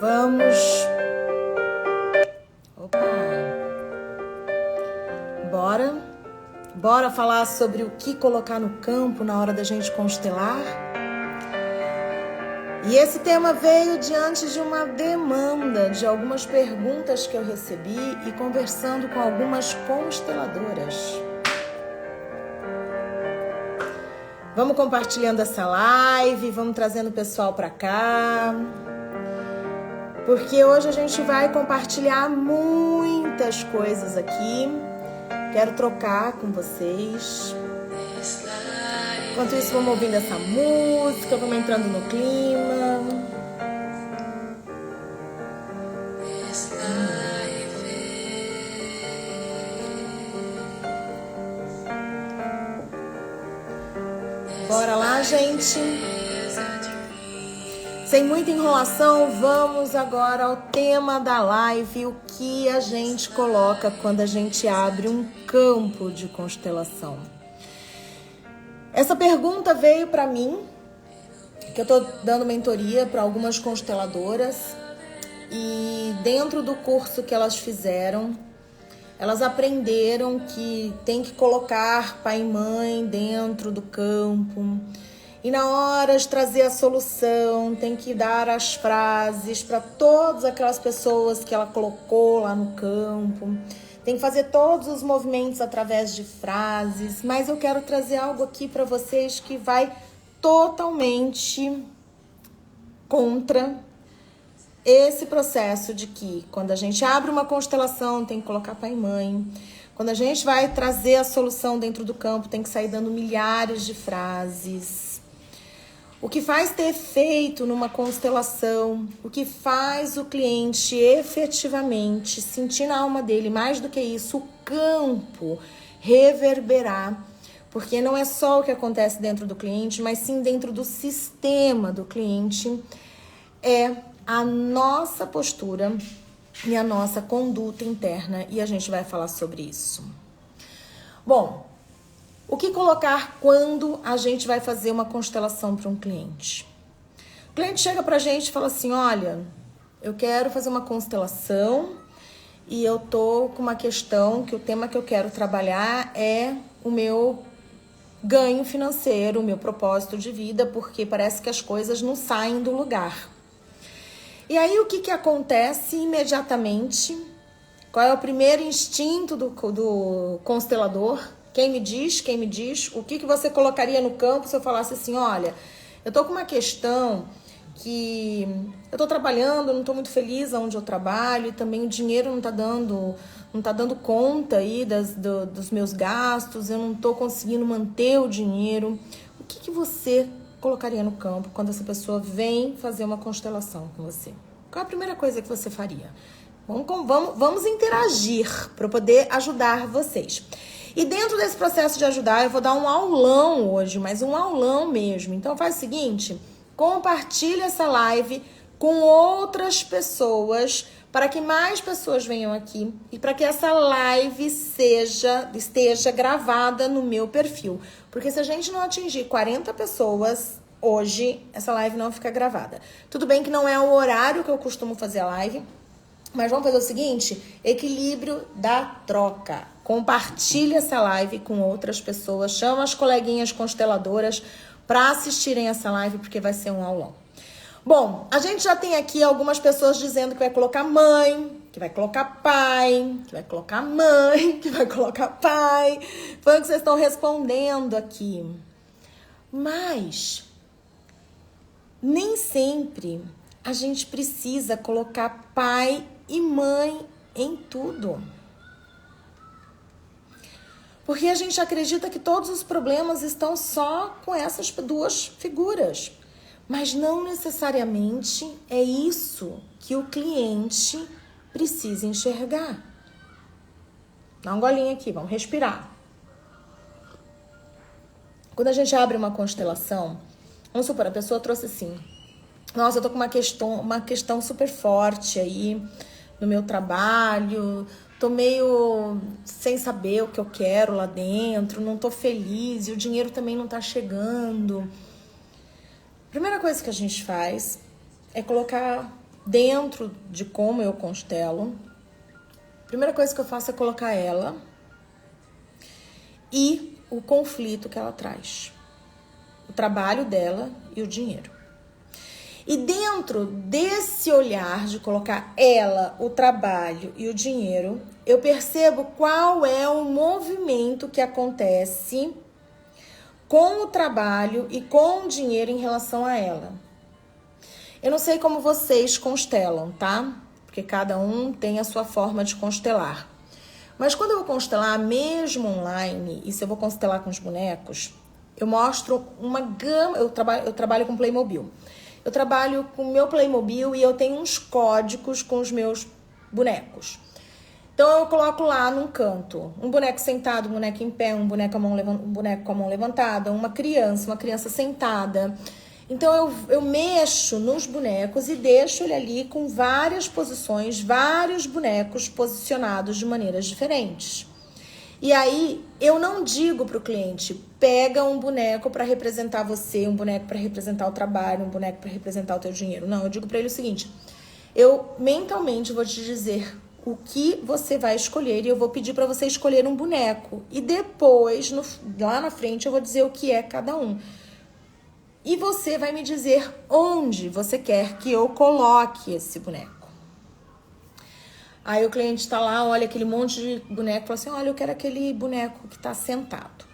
Vamos. Opa! Bora falar sobre o que colocar no campo na hora da gente constelar? E esse tema veio diante de uma demanda, de algumas perguntas que eu recebi e conversando com algumas consteladoras. Vamos compartilhando essa live, vamos trazendo o pessoal para cá. Porque hoje a gente vai compartilhar muitas coisas aqui. Quero trocar com vocês. Enquanto isso, vamos ouvindo essa música, vamos entrando no clima. Bora lá, gente. Sem muita enrolação, vamos agora ao tema da live, o que a gente coloca quando a gente abre um campo de constelação. Essa pergunta veio para mim, que eu estou dando mentoria para algumas consteladoras, e dentro do curso que elas fizeram, elas aprenderam que tem que colocar pai e mãe dentro do campo. E na hora de trazer a solução, tem que dar as frases para todas aquelas pessoas que ela colocou lá no campo. Tem que fazer todos os movimentos através de frases. Mas eu quero trazer algo aqui para vocês que vai totalmente contra esse processo de que quando a gente abre uma constelação, tem que colocar pai e mãe. Quando a gente vai trazer a solução dentro do campo, tem que sair dando milhares de frases. O que faz ter efeito numa constelação, o que faz o cliente efetivamente sentir na alma dele, mais do que isso, o campo reverberar. Porque não é só o que acontece dentro do cliente, mas sim dentro do sistema do cliente, é a nossa postura e a nossa conduta interna. E a gente vai falar sobre isso. Bom, o que colocar quando a gente vai fazer uma constelação para um cliente? O cliente chega para a gente e fala assim, olha, eu quero fazer uma constelação e eu tô com uma questão que o tema que eu quero trabalhar é o meu ganho financeiro, o meu propósito de vida, porque parece que as coisas não saem do lugar. E aí o que acontece imediatamente? Qual é o primeiro instinto do constelador? Quem me diz, o que você colocaria no campo se eu falasse assim, olha, eu tô com uma questão que eu tô trabalhando, não tô muito feliz onde eu trabalho e também o dinheiro não tá dando conta aí dos meus gastos, eu não tô conseguindo manter o dinheiro. O que você colocaria no campo quando essa pessoa vem fazer uma constelação com você? Qual é a primeira coisa que você faria? Vamos interagir para poder ajudar vocês. E dentro desse processo de ajudar, eu vou dar um aulão hoje, mas um aulão mesmo. Então faz o seguinte, compartilha essa live com outras pessoas, para que mais pessoas venham aqui e para que essa live esteja gravada no meu perfil. Porque se a gente não atingir 40 pessoas hoje, essa live não fica gravada. Tudo bem que não é o horário que eu costumo fazer a live, mas vamos fazer o seguinte, equilíbrio da troca. Compartilha essa live com outras pessoas, chama as coleguinhas consteladoras para assistirem essa live, porque vai ser um aulão. Bom, a gente já tem aqui algumas pessoas dizendo que vai colocar mãe, que vai colocar pai, que vai colocar mãe, que vai colocar pai. Foi o que vocês estão respondendo aqui. Mas nem sempre a gente precisa colocar pai e mãe em tudo. Porque a gente acredita que todos os problemas estão só com essas duas figuras. Mas não necessariamente é isso que o cliente precisa enxergar. Dá um golinho aqui, vamos respirar. Quando a gente abre uma constelação, vamos supor, a pessoa trouxe assim, nossa, eu tô com uma questão super forte aí no meu trabalho, tô meio sem saber o que eu quero lá dentro, não tô feliz e o dinheiro também não tá chegando. A primeira coisa que a gente faz é colocar dentro de como eu constelo, a primeira coisa que eu faço é colocar ela e o conflito que ela traz. O trabalho dela e o dinheiro. E dentro desse olhar de colocar ela, o trabalho e o dinheiro, eu percebo qual é o movimento que acontece com o trabalho e com o dinheiro em relação a ela. Eu não sei como vocês constelam, tá? Porque cada um tem a sua forma de constelar. Mas quando eu vou constelar, mesmo online, e se eu vou constelar com os bonecos, eu mostro uma gama. Eu trabalho com Playmobil. Eu trabalho com o meu Playmobil e eu tenho uns códigos com os meus bonecos. Então eu coloco lá num canto um boneco sentado, um boneco em pé, um boneco com a mão levantada, uma criança sentada. Então eu mexo nos bonecos e deixo ele ali com várias posições, vários bonecos posicionados de maneiras diferentes. E aí eu não digo para o cliente, pega um boneco para representar você, um boneco para representar o trabalho, um boneco para representar o teu dinheiro. Não, eu digo para ele o seguinte, eu mentalmente vou te dizer o que você vai escolher e eu vou pedir para você escolher um boneco. E depois, lá na frente, eu vou dizer o que é cada um. E você vai me dizer onde você quer que eu coloque esse boneco. Aí o cliente está lá, olha aquele monte de boneco, fala assim, olha, eu quero aquele boneco que está sentado.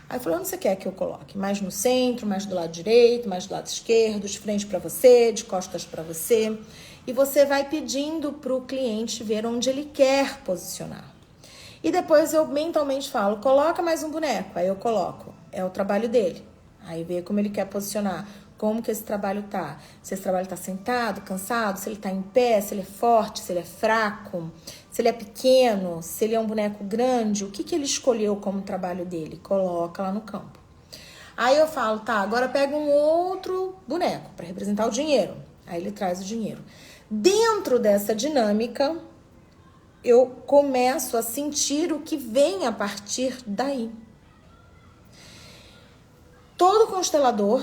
Aí falou, onde você quer que eu coloque? Mais no centro, mais do lado direito, mais do lado esquerdo, de frente para você, de costas para você. E você vai pedindo para o cliente ver onde ele quer posicionar. E depois eu mentalmente falo, coloca mais um boneco. Aí eu coloco, é o trabalho dele. Aí vê como ele quer posicionar, como que esse trabalho tá. Se esse trabalho tá sentado, cansado, se ele tá em pé, se ele é forte, se ele é fraco, se ele é pequeno, se ele é um boneco grande, o que que ele escolheu como trabalho dele? Coloca lá no campo. Aí eu falo, tá, agora pega um outro boneco para representar o dinheiro. Aí ele traz o dinheiro. Dentro dessa dinâmica, eu começo a sentir o que vem a partir daí. Todo constelador,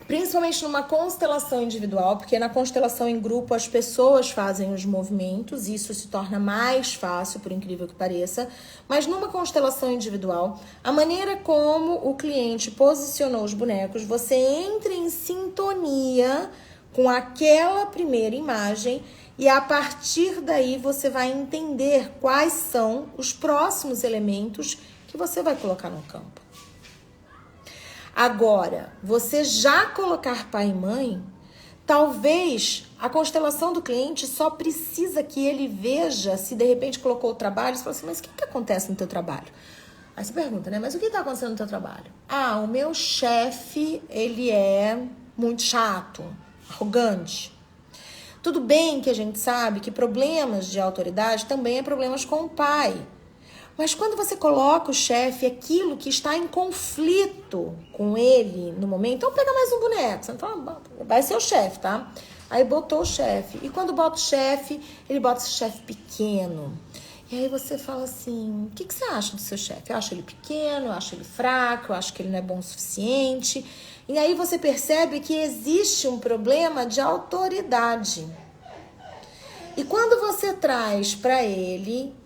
principalmente numa constelação individual, porque na constelação em grupo as pessoas fazem os movimentos, isso se torna mais fácil, por incrível que pareça, mas numa constelação individual, a maneira como o cliente posicionou os bonecos, você entra em sintonia com aquela primeira imagem e a partir daí você vai entender quais são os próximos elementos que você vai colocar no campo. Agora, você já colocar pai e mãe, talvez a constelação do cliente só precisa que ele veja se de repente colocou o trabalho, você fala assim, mas o que acontece no teu trabalho? Aí você pergunta, né? Mas o que está acontecendo no teu trabalho? Ah, o meu chefe, ele é muito chato, arrogante. Tudo bem que a gente sabe que problemas de autoridade também é problemas com o pai. Mas quando você coloca o chefe, aquilo que está em conflito com ele no momento, então pega mais um boneco, você não fala, vai ser o chefe, tá? Aí botou o chefe. E quando bota o chefe, ele bota esse chefe pequeno. E aí você fala assim, o que você acha do seu chefe? Eu acho ele pequeno, eu acho ele fraco, eu acho que ele não é bom o suficiente. E aí você percebe que existe um problema de autoridade. E quando você traz para ele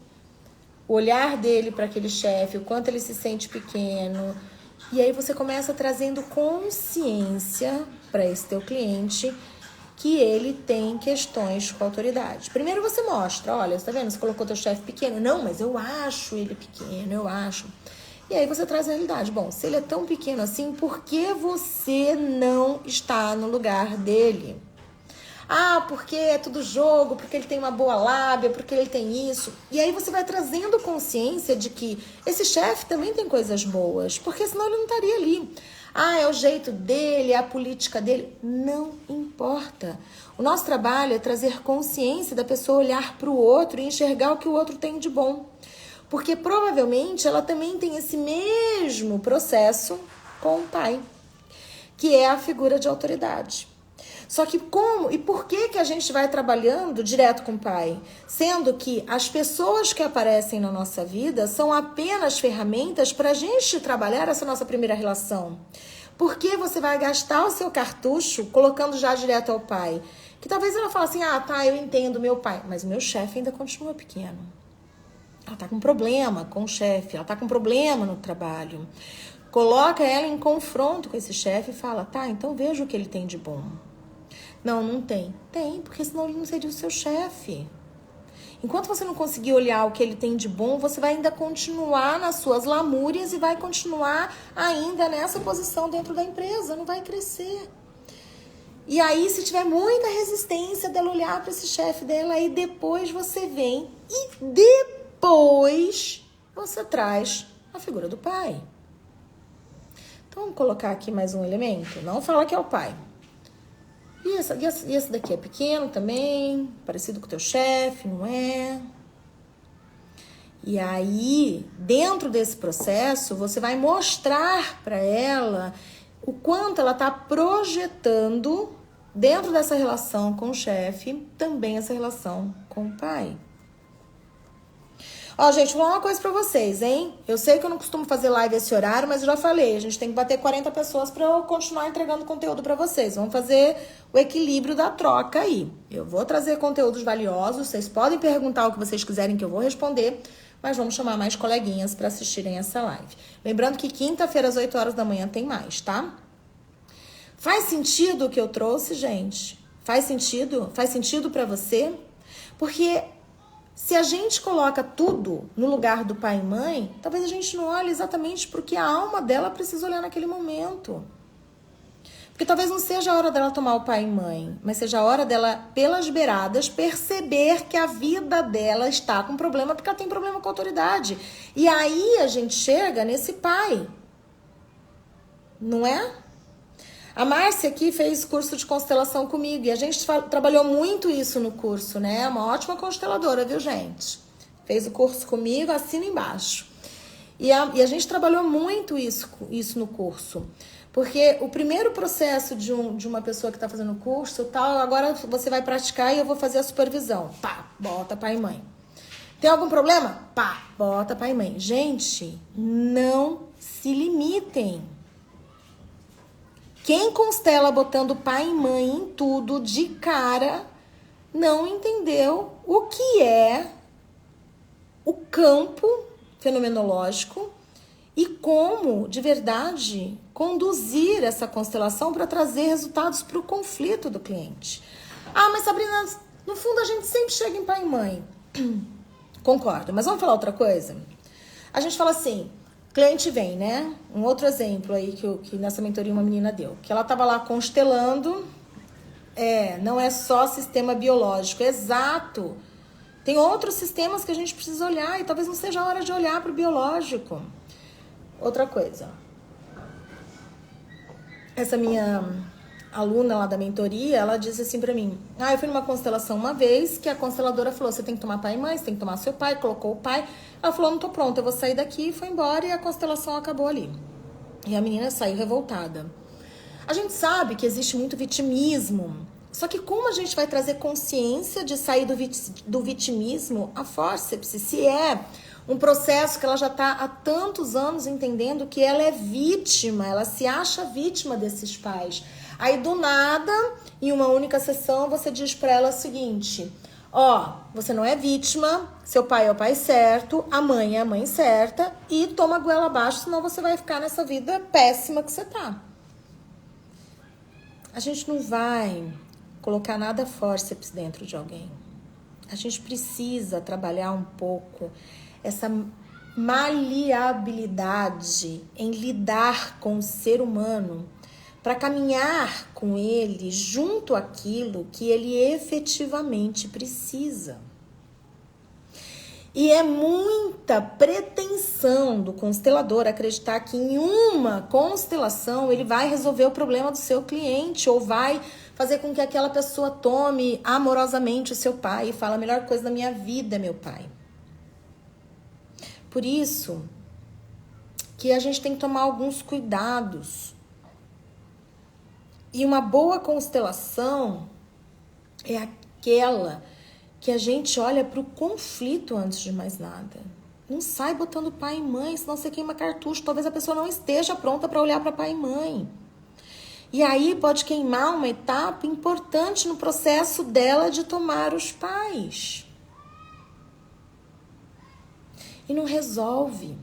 o olhar dele para aquele chefe, o quanto ele se sente pequeno, e aí você começa trazendo consciência para esse teu cliente que ele tem questões com a autoridade. Primeiro você mostra, olha, você tá vendo? Você colocou teu chefe pequeno. Não, mas eu acho ele pequeno, eu acho. E aí você traz a realidade. Bom, se ele é tão pequeno assim, por que você não está no lugar dele? Ah, porque é tudo jogo, porque ele tem uma boa lábia, porque ele tem isso. E aí você vai trazendo consciência de que esse chefe também tem coisas boas, porque senão ele não estaria ali. Ah, é o jeito dele, é a política dele. Não importa. O nosso trabalho é trazer consciência da pessoa olhar para o outro e enxergar o que o outro tem de bom. Porque provavelmente ela também tem esse mesmo processo com o pai, que é a figura de autoridade. Só que como e por que a gente vai trabalhando direto com o pai? Sendo que as pessoas que aparecem na nossa vida são apenas ferramentas para a gente trabalhar essa nossa primeira relação. Por que você vai gastar o seu cartucho colocando já direto ao pai? Que talvez ela fale assim, ah, tá, eu entendo meu pai, mas o meu chefe ainda continua pequeno. Ela tá com problema com o chefe, ela tá com problema no trabalho. Coloca ela em confronto com esse chefe e fala, tá, então veja o que ele tem de bom. Não, não tem. Tem, porque senão ele não seria o seu chefe. Enquanto você não conseguir olhar o que ele tem de bom, você vai ainda continuar nas suas lamúrias e vai continuar ainda nessa posição dentro da empresa, não vai crescer. E aí, se tiver muita resistência dela olhar para esse chefe dela, aí depois você vem e depois você traz a figura do pai. Então, vamos colocar aqui mais um elemento. Não fala que é o pai. E esse daqui é pequeno também, parecido com o teu chefe, não é? E aí, dentro desse processo, você vai mostrar para ela o quanto ela está projetando dentro dessa relação com o chefe, também essa relação com o pai. Ó, gente, vou falar uma coisa pra vocês, hein? Eu sei que eu não costumo fazer live esse horário, mas eu já falei, a gente tem que bater 40 pessoas pra eu continuar entregando conteúdo pra vocês. Vamos fazer o equilíbrio da troca aí. Eu vou trazer conteúdos valiosos, vocês podem perguntar o que vocês quiserem que eu vou responder, mas vamos chamar mais coleguinhas pra assistirem essa live. Lembrando que quinta-feira às 8 horas da manhã tem mais, tá? Faz sentido o que eu trouxe, gente? Faz sentido? Faz sentido pra você? Porque se a gente coloca tudo no lugar do pai e mãe, talvez a gente não olhe exatamente porque a alma dela precisa olhar naquele momento. Porque talvez não seja a hora dela tomar o pai e mãe, mas seja a hora dela, pelas beiradas, perceber que a vida dela está com problema porque ela tem problema com a autoridade. E aí a gente chega nesse pai. Não é? A Márcia aqui fez curso de constelação comigo e a gente trabalhou muito isso no curso, né? É uma ótima consteladora, viu, gente? Fez o curso comigo, assina embaixo. E a gente trabalhou muito isso no curso. Porque o primeiro processo de uma pessoa que está fazendo o curso, tal, agora você vai praticar e eu vou fazer a supervisão. Pá, bota pai e mãe. Tem algum problema? Pá, bota pai e mãe. Gente, não se limitem. Quem constela botando pai e mãe em tudo de cara não entendeu o que é o campo fenomenológico e como, de verdade, conduzir essa constelação para trazer resultados para o conflito do cliente. Ah, mas Sabrina, no fundo a gente sempre chega em pai e mãe. Concordo, mas vamos falar outra coisa? A gente fala assim... Cliente vem, né? Um outro exemplo aí que nessa mentoria uma menina deu. Que ela tava lá constelando. Não é só sistema biológico. Exato. Tem outros sistemas que a gente precisa olhar e talvez não seja a hora de olhar para o biológico. Outra coisa. Essa minha aluna lá da mentoria, ela disse assim pra mim, eu fui numa constelação uma vez, que a consteladora falou, você tem que tomar pai e mãe, você tem que tomar seu pai, colocou o pai. Ela falou, não tô pronta, eu vou sair daqui, foi embora e a constelação acabou ali. E a menina saiu revoltada. A gente sabe que existe muito vitimismo, só que como a gente vai trazer consciência de sair do vitimismo, a fórceps, se é um processo que ela já está há tantos anos entendendo que ela é vítima, ela se acha vítima desses pais. Aí, do nada, em uma única sessão, você diz para ela o seguinte, você não é vítima, seu pai é o pai certo, a mãe é a mãe certa e toma a goela abaixo, senão você vai ficar nessa vida péssima que você tá. A gente não vai colocar nada fórceps dentro de alguém. A gente precisa trabalhar um pouco essa maleabilidade em lidar com o ser humano para caminhar com ele junto àquilo que ele efetivamente precisa. E é muita pretensão do constelador acreditar que em uma constelação ele vai resolver o problema do seu cliente ou vai fazer com que aquela pessoa tome amorosamente o seu pai e fale, a melhor coisa da minha vida é meu pai. Por isso que a gente tem que tomar alguns cuidados. E uma boa constelação é aquela que a gente olha para o conflito antes de mais nada. Não sai botando pai e mãe, senão você queima cartucho. Talvez a pessoa não esteja pronta para olhar para pai e mãe. E aí pode queimar uma etapa importante no processo dela de tomar os pais. E não resolve.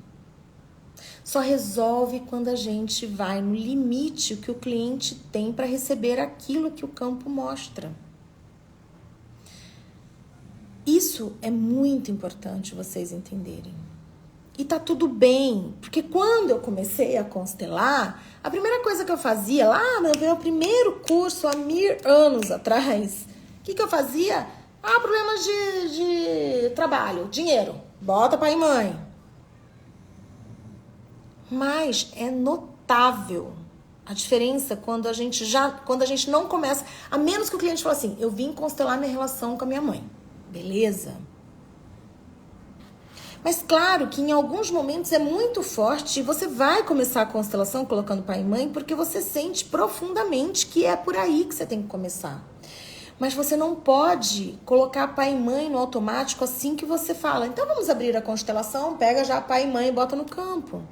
Só resolve quando a gente vai no limite que o cliente tem para receber aquilo que o campo mostra. Isso é muito importante vocês entenderem. E tá tudo bem, porque quando eu comecei a constelar, a primeira coisa que eu fazia lá no meu primeiro curso, há 1000 anos atrás, o que eu fazia? Problemas de trabalho, dinheiro, bota pai e mãe. Mas é notável a diferença quando a gente não começa, a menos que o cliente fale assim, eu vim constelar minha relação com a minha mãe. Beleza? Mas claro que em alguns momentos é muito forte e você vai começar a constelação colocando pai e mãe porque você sente profundamente que é por aí que você tem que começar. Mas você não pode colocar pai e mãe no automático assim que você fala. Então vamos abrir a constelação, pega já pai e mãe e bota no campo.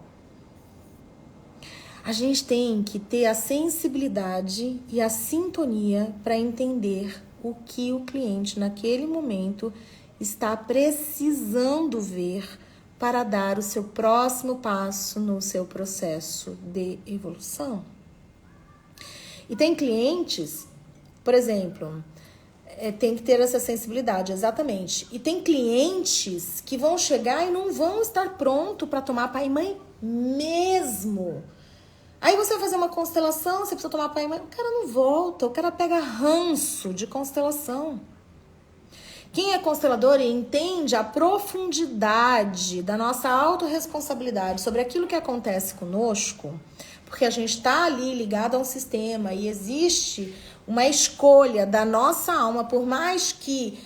A gente tem que ter a sensibilidade e a sintonia para entender o que o cliente naquele momento está precisando ver para dar o seu próximo passo no seu processo de evolução. E tem clientes, por exemplo, tem que ter essa sensibilidade, exatamente. E tem clientes que vão chegar e não vão estar pronto para tomar pai e mãe mesmo. Aí você vai fazer uma constelação, você precisa tomar pai e mãe, o cara não volta, o cara pega ranço de constelação. Quem é constelador e entende a profundidade da nossa autorresponsabilidade sobre aquilo que acontece conosco, porque a gente está ali ligado a um sistema e existe uma escolha da nossa alma, por mais que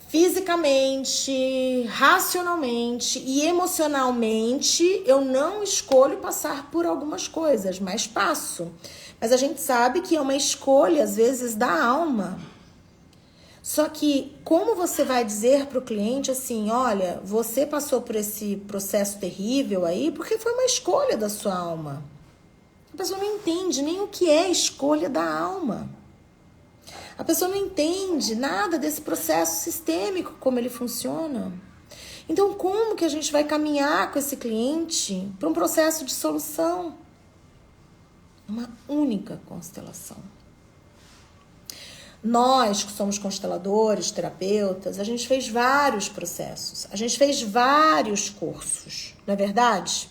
fisicamente, racionalmente e emocionalmente, eu não escolho passar por algumas coisas, mas passo. Mas a gente sabe que é uma escolha, às vezes, da alma. Só que como você vai dizer para o cliente assim, olha, você passou por esse processo terrível aí porque foi uma escolha da sua alma. A pessoa não entende nem o que é escolha da alma. A pessoa não entende nada desse processo sistêmico, como ele funciona. Então, como que a gente vai caminhar com esse cliente para um processo de solução? Uma única constelação. Nós, que somos consteladores, terapeutas, a gente fez vários processos, a gente fez vários cursos, não é verdade?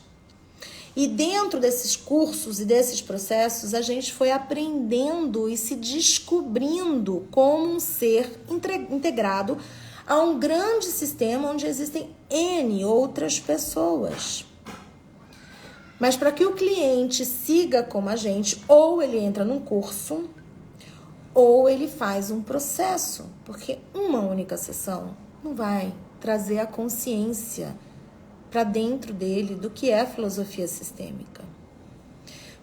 E dentro desses cursos e desses processos, a gente foi aprendendo e se descobrindo como um ser integrado a um grande sistema onde existem N outras pessoas. Mas para que o cliente siga como a gente, ou ele entra num curso, ou ele faz um processo, porque uma única sessão não vai trazer a consciência para dentro dele do que é a filosofia sistêmica.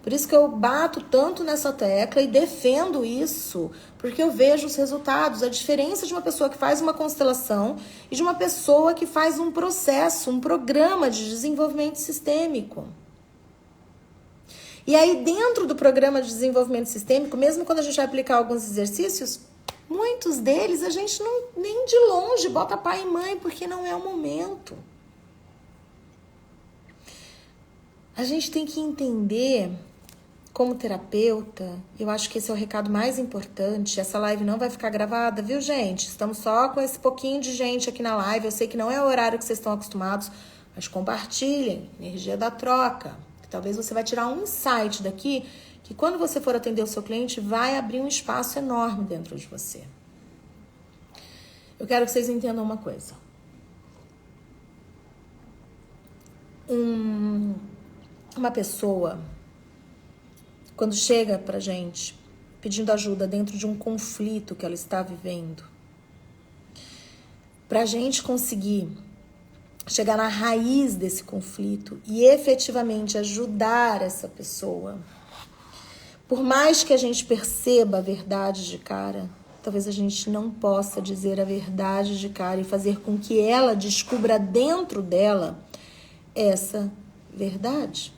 Por isso que eu bato tanto nessa tecla e defendo isso, porque eu vejo os resultados, a diferença de uma pessoa que faz uma constelação e de uma pessoa que faz um processo, um programa de desenvolvimento sistêmico. E aí, dentro do programa de desenvolvimento sistêmico, mesmo quando a gente vai aplicar alguns exercícios, muitos deles a gente não nem de longe bota pai e mãe, porque não é o momento. A gente tem que entender, como terapeuta, eu acho que esse é o recado mais importante. Essa live não vai ficar gravada, viu, gente? Estamos só com esse pouquinho de gente aqui na live. Eu sei que não é o horário que vocês estão acostumados, mas compartilhem, energia da troca. Talvez você vai tirar um insight daqui, que quando você for atender o seu cliente, vai abrir um espaço enorme dentro de você. Eu quero que vocês entendam uma coisa. Uma pessoa, quando chega pra gente pedindo ajuda dentro de um conflito que ela está vivendo, pra gente conseguir chegar na raiz desse conflito e efetivamente ajudar essa pessoa, por mais que a gente perceba a verdade de cara, talvez a gente não possa dizer a verdade de cara e fazer com que ela descubra dentro dela essa verdade.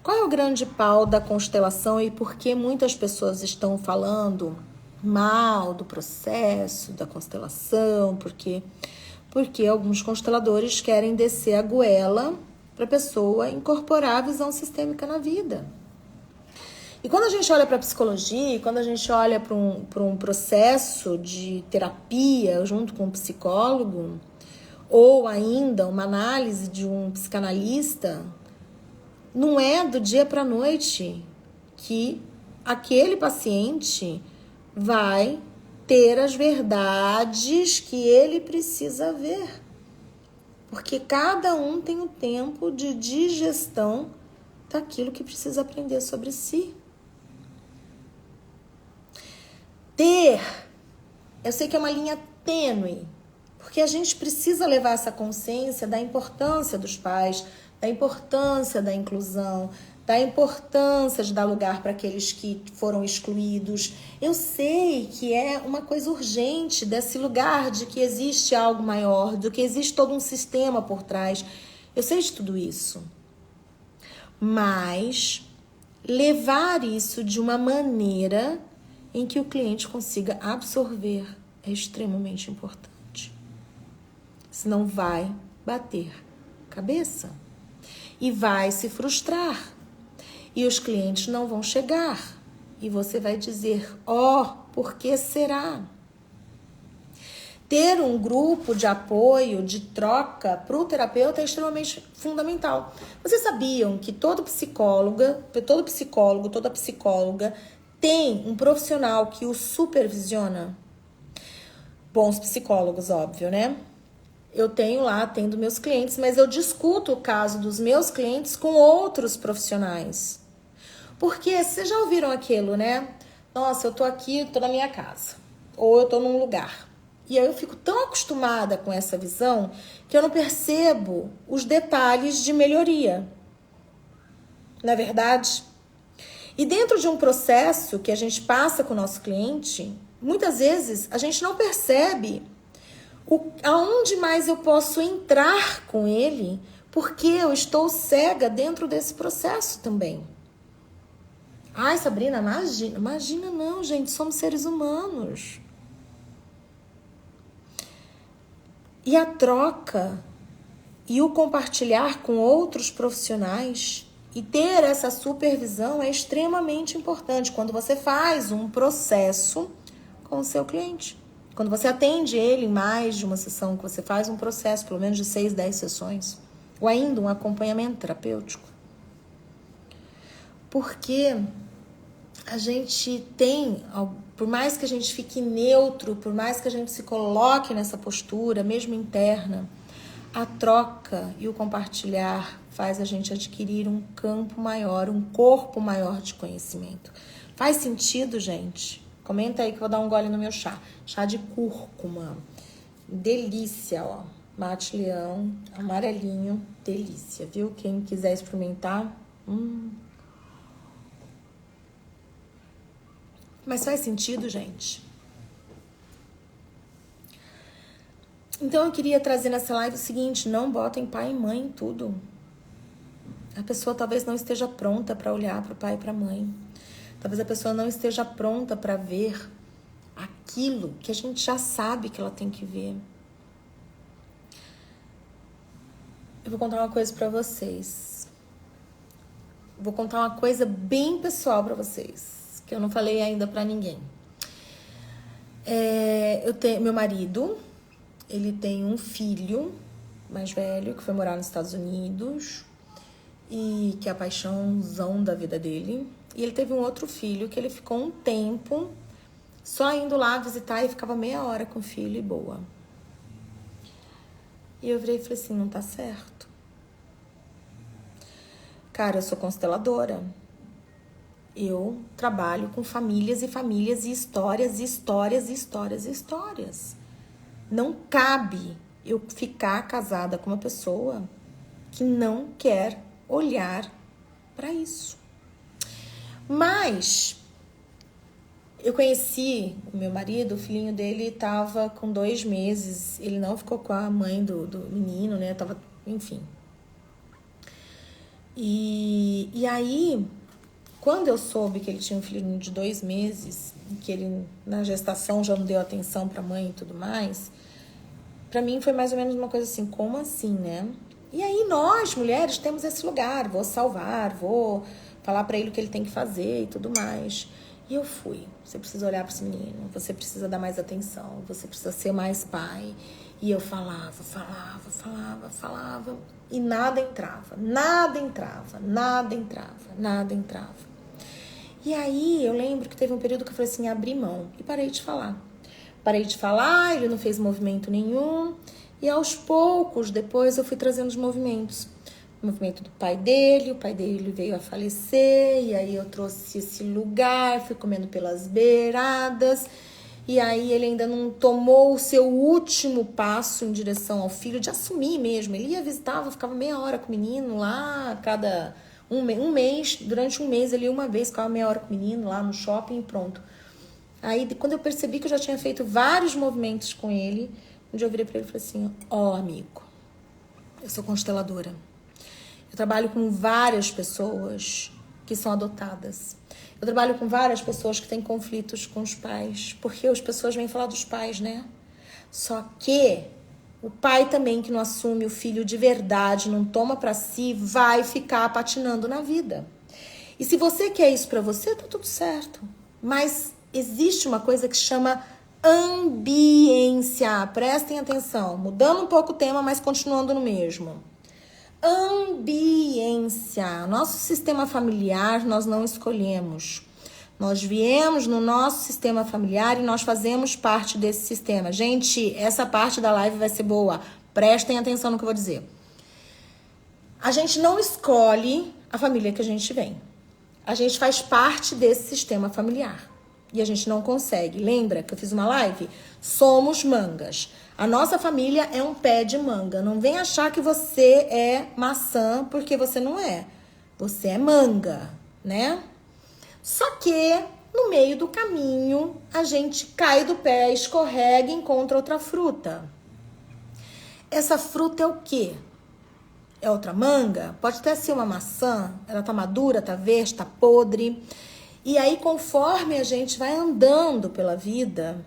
Qual é o grande pau da constelação e por que muitas pessoas estão falando mal do processo da constelação? Porque alguns consteladores querem descer a goela para a pessoa incorporar a visão sistêmica na vida. E quando a gente olha para a psicologia, quando a gente olha para um processo de terapia junto com um psicólogo, ou ainda uma análise de um psicanalista, não é do dia para a noite que aquele paciente vai ter as verdades que ele precisa ver. Porque cada um tem um tempo de digestão daquilo que precisa aprender sobre si. Eu sei que é uma linha tênue, porque a gente precisa levar essa consciência da importância dos pais, da importância da inclusão, da importância de dar lugar para aqueles que foram excluídos. Eu sei que é uma coisa urgente desse lugar de que existe algo maior, do que existe todo um sistema por trás. Eu sei de tudo isso. Mas levar isso de uma maneira em que o cliente consiga absorver é extremamente importante. Senão vai bater cabeça e vai se frustrar. E os clientes não vão chegar. E você vai dizer, por que será? Ter um grupo de apoio, de troca para o terapeuta é extremamente fundamental. Vocês sabiam que todo psicólogo, toda psicóloga tem um profissional que o supervisiona? Bons psicólogos, óbvio, né? Eu atendo meus clientes, mas eu discuto o caso dos meus clientes com outros profissionais. Porque vocês já ouviram aquilo, né? Nossa, eu tô aqui, tô na minha casa. Ou eu tô num lugar. E aí eu fico tão acostumada com essa visão que eu não percebo os detalhes de melhoria. Não é verdade? E dentro de um processo que a gente passa com o nosso cliente, muitas vezes a gente não percebe aonde mais eu posso entrar com ele, porque eu estou cega dentro desse processo também. Ai, Sabrina, imagina não, gente, somos seres humanos. E a troca e o compartilhar com outros profissionais e ter essa supervisão é extremamente importante quando você faz um processo com o seu cliente. Quando você atende ele em mais de uma sessão, que você faz um processo, pelo menos de 6, 10 sessões, ou ainda um acompanhamento terapêutico. Porque a gente tem, por mais que a gente fique neutro, por mais que a gente se coloque nessa postura, mesmo interna, a troca e o compartilhar faz a gente adquirir um campo maior, um corpo maior de conhecimento. Faz sentido, gente? Comenta aí que eu vou dar um gole no meu chá. Chá de cúrcuma. Delícia, ó. Mate leão, amarelinho, delícia, viu? Quem quiser experimentar. Mas faz sentido, gente? Então eu queria trazer nessa live o seguinte: não botem pai e mãe em tudo. A pessoa talvez não esteja pronta para olhar para o pai e para a mãe. Talvez a pessoa não esteja pronta para ver aquilo que a gente já sabe que ela tem que ver. Eu vou contar uma coisa para vocês. Vou contar uma coisa bem pessoal para vocês, que eu não falei ainda para ninguém. Eu tenho meu marido, ele tem um filho mais velho que foi morar nos Estados Unidos e que é a paixãozão da vida dele. E ele teve um outro filho que ele ficou um tempo só indo lá visitar e ficava meia hora com o filho e boa. E eu virei e falei assim, não tá certo. Cara, eu sou consteladora. Eu trabalho com famílias e famílias e histórias e histórias e histórias e histórias. Não cabe eu ficar casada com uma pessoa que não quer olhar para isso. Mas eu conheci o meu marido, o filhinho dele estava com 2 meses, ele não ficou com a mãe do menino, né? Enfim. E aí, quando eu soube que ele tinha um filho de 2 meses, que ele na gestação já não deu atenção pra mãe e tudo mais, pra mim foi mais ou menos uma coisa assim, como assim, né? E aí nós, mulheres, temos esse lugar, vou salvar, vou falar pra ele o que ele tem que fazer e tudo mais. E eu fui. Você precisa olhar para esse menino, você precisa dar mais atenção, você precisa ser mais pai. E eu falava, e nada entrava. E aí eu lembro que teve um período que eu falei assim, abri mão e parei de falar. Ele não fez movimento nenhum. E aos poucos, depois eu fui trazendo os movimentos. O movimento do pai dele, o pai dele veio a falecer, e aí eu trouxe esse lugar, fui comendo pelas beiradas, e aí ele ainda não tomou o seu último passo em direção ao filho, de assumir mesmo. Ele ia, visitava, ficava meia hora com o menino lá, cada um mês, durante um mês ele ia uma vez, ficava meia hora com o menino lá no shopping e pronto. Aí quando eu percebi que eu já tinha feito vários movimentos com ele, um dia eu virei pra ele e falei assim, amigo, eu sou consteladora. Eu trabalho com várias pessoas que são adotadas. Eu trabalho com várias pessoas que têm conflitos com os pais, porque as pessoas vêm falar dos pais, né? Só que o pai também que não assume o filho de verdade, não toma pra si, vai ficar patinando na vida. E se você quer isso pra você, tá tudo certo. Mas existe uma coisa que chama ambiência. Prestem atenção, mudando um pouco o tema, mas continuando no mesmo. Ambiência. Nosso sistema familiar nós não escolhemos. Nós viemos no nosso sistema familiar e nós fazemos parte desse sistema. Gente, essa parte da live vai ser boa. Prestem atenção no que eu vou dizer. A gente não escolhe a família que a gente vem. A gente faz parte desse sistema familiar. E a gente não consegue. Lembra que eu fiz uma live? Somos mangas. A nossa família é um pé de manga. Não vem achar que você é maçã, porque você não é. Você é manga, né? Só que no meio do caminho a gente cai do pé, escorrega e encontra outra fruta. Essa fruta é o quê? É outra manga? Pode até ser uma maçã. Ela tá madura, tá verde, tá podre. E aí, conforme a gente vai andando pela vida,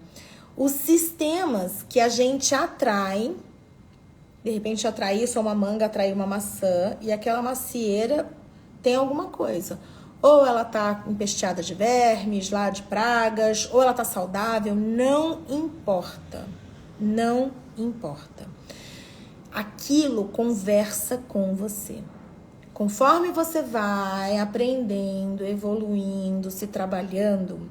os sistemas que a gente atrai, de repente atrair só uma manga, atrair uma maçã, e aquela macieira tem alguma coisa. Ou ela tá empesteada de vermes, lá de pragas, ou ela tá saudável, não importa. Não importa. Aquilo conversa com você. Conforme você vai aprendendo, evoluindo, se trabalhando,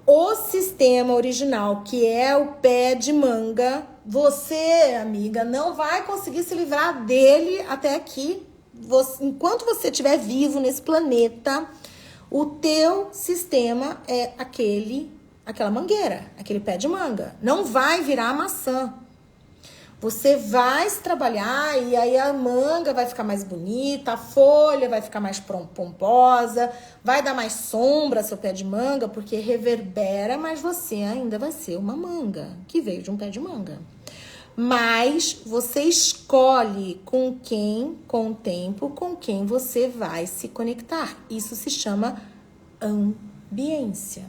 o sistema original, que é o pé de manga, você, amiga, não vai conseguir se livrar dele até aqui. Enquanto você estiver vivo nesse planeta, o teu sistema é aquela mangueira, aquele pé de manga. Não vai virar maçã. Você vai se trabalhar e aí a manga vai ficar mais bonita, a folha vai ficar mais pomposa, vai dar mais sombra ao seu pé de manga, porque reverbera, mas você ainda vai ser uma manga, que veio de um pé de manga. Mas você escolhe com o tempo, com quem você vai se conectar. Isso se chama ambiência.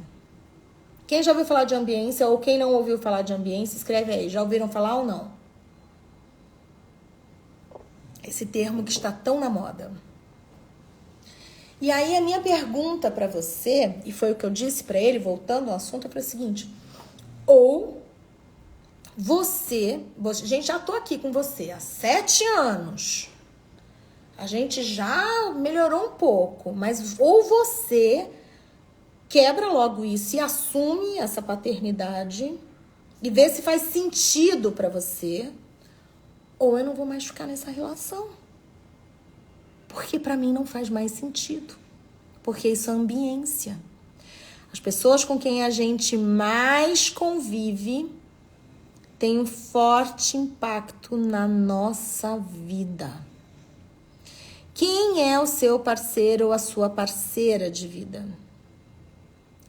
Quem já ouviu falar de ambiência ou quem não ouviu falar de ambiência, escreve aí. Já ouviram falar ou não? Esse termo que está tão na moda. E aí a minha pergunta para você, e foi o que eu disse para ele, voltando ao assunto, é o seguinte: ou gente, já tô aqui com você há 7 anos, a gente já melhorou um pouco, mas ou você quebra logo isso e assume essa paternidade e vê se faz sentido para você, ou eu não vou mais ficar nessa relação. Porque para mim não faz mais sentido. Porque isso é ambiência. As pessoas com quem a gente mais convive têm um forte impacto na nossa vida. Quem é o seu parceiro ou a sua parceira de vida?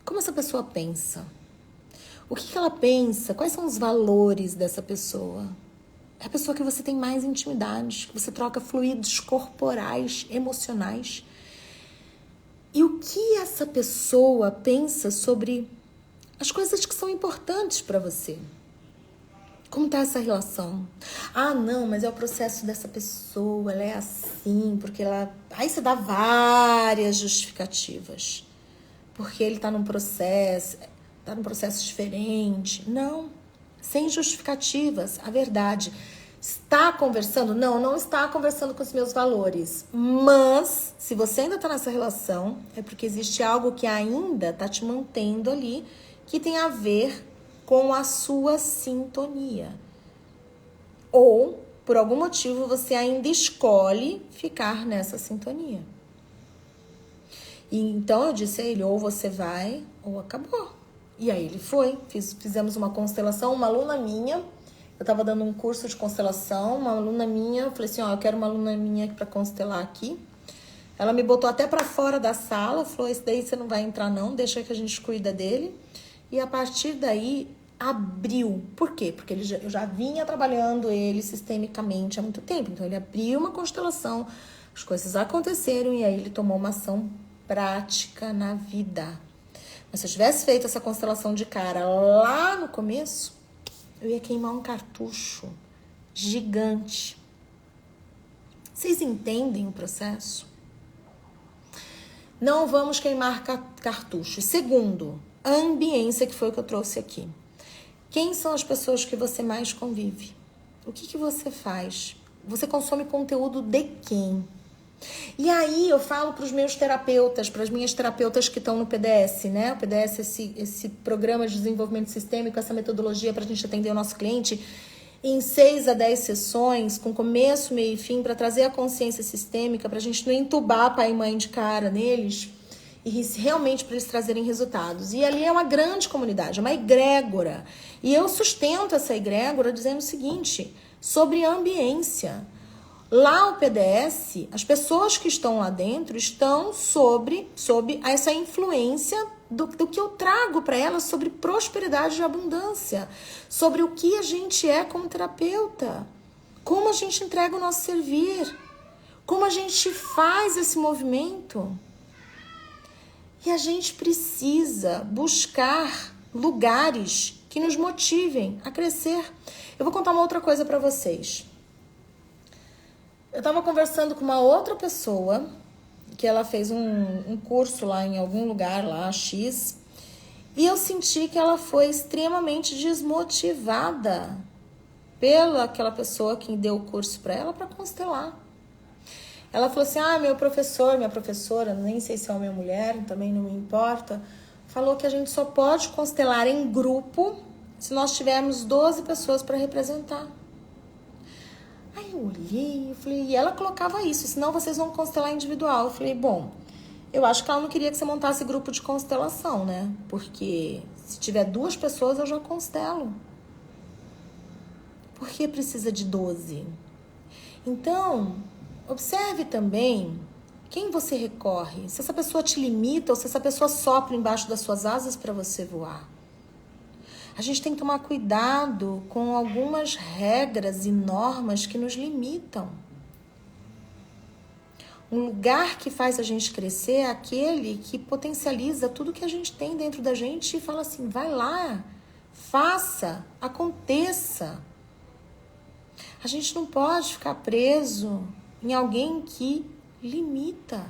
Como essa pessoa pensa? O que ela pensa? Quais são os valores dessa pessoa? É a pessoa que você tem mais intimidade, que você troca fluidos corporais, emocionais. E o que essa pessoa pensa sobre as coisas que são importantes para você? Como tá essa relação? Ah, não, mas é o processo dessa pessoa, ela é assim, porque ela... Aí você dá várias justificativas. Porque ele tá num processo diferente. Não, sem justificativas, a verdade. Está conversando? Não, não está conversando com os meus valores. Mas, se você ainda tá nessa relação, é porque existe algo que ainda tá te mantendo ali, que tem a ver com a sua sintonia. Ou, por algum motivo, você ainda escolhe ficar nessa sintonia. E então eu disse a ele, ou você vai, ou acabou. E aí ele foi. Fizemos uma constelação, uma aluna minha, eu estava dando um curso de constelação, uma aluna minha, eu falei assim, ó, eu quero uma aluna minha para constelar aqui. Ela me botou até para fora da sala, falou, esse daí você não vai entrar não, deixa que a gente cuida dele. E a partir daí, abriu. Por quê? Porque eu já vinha trabalhando ele sistemicamente há muito tempo. Então, ele abriu uma constelação, as coisas aconteceram e aí ele tomou uma ação prática na vida. Mas se eu tivesse feito essa constelação de cara lá no começo, eu ia queimar um cartucho gigante. Vocês entendem o processo? Não vamos queimar cartuchos. Segundo, a ambiência, que foi o que eu trouxe aqui. Quem são as pessoas que você mais convive? O que você faz? Você consome conteúdo de quem? E aí eu falo para os meus terapeutas, para as minhas terapeutas que estão no PDS, né? O PDS é esse programa de desenvolvimento sistêmico, essa metodologia para a gente atender o nosso cliente em 6 a 10 sessões, com começo, meio e fim, para trazer a consciência sistêmica, para a gente não entubar pai e mãe de cara neles, e realmente para eles trazerem resultados. E ali é uma grande comunidade, é uma egrégora. E eu sustento essa egrégora dizendo o seguinte, sobre a ambiência. Lá o PDS, as pessoas que estão lá dentro estão sob essa influência do que eu trago para elas sobre prosperidade e abundância, sobre o que a gente é como terapeuta, como a gente entrega o nosso servir, como a gente faz esse movimento. E a gente precisa buscar lugares que nos motivem a crescer. Eu vou contar uma outra coisa para vocês. Eu estava conversando com uma outra pessoa, que ela fez um curso lá em algum lugar, lá, X, e eu senti que ela foi extremamente desmotivada pela aquela pessoa que deu o curso para ela para constelar. Ela falou assim, meu professor, minha professora, nem sei se é homem ou mulher, também não me importa, falou que a gente só pode constelar em grupo se nós tivermos 12 pessoas para representar. Aí eu olhei, eu falei, e ela colocava isso, senão vocês vão constelar individual. Eu falei, bom, eu acho que ela não queria que você montasse grupo de constelação, né? Porque se tiver 2 pessoas, eu já constelo. Por que precisa de 12? Então, observe também quem você recorre. Se essa pessoa te limita ou se essa pessoa sopra embaixo das suas asas para você voar. A gente tem que tomar cuidado com algumas regras e normas que nos limitam. Um lugar que faz a gente crescer é aquele que potencializa tudo que a gente tem dentro da gente e fala assim, vai lá, faça, aconteça. A gente não pode ficar preso em alguém que limita.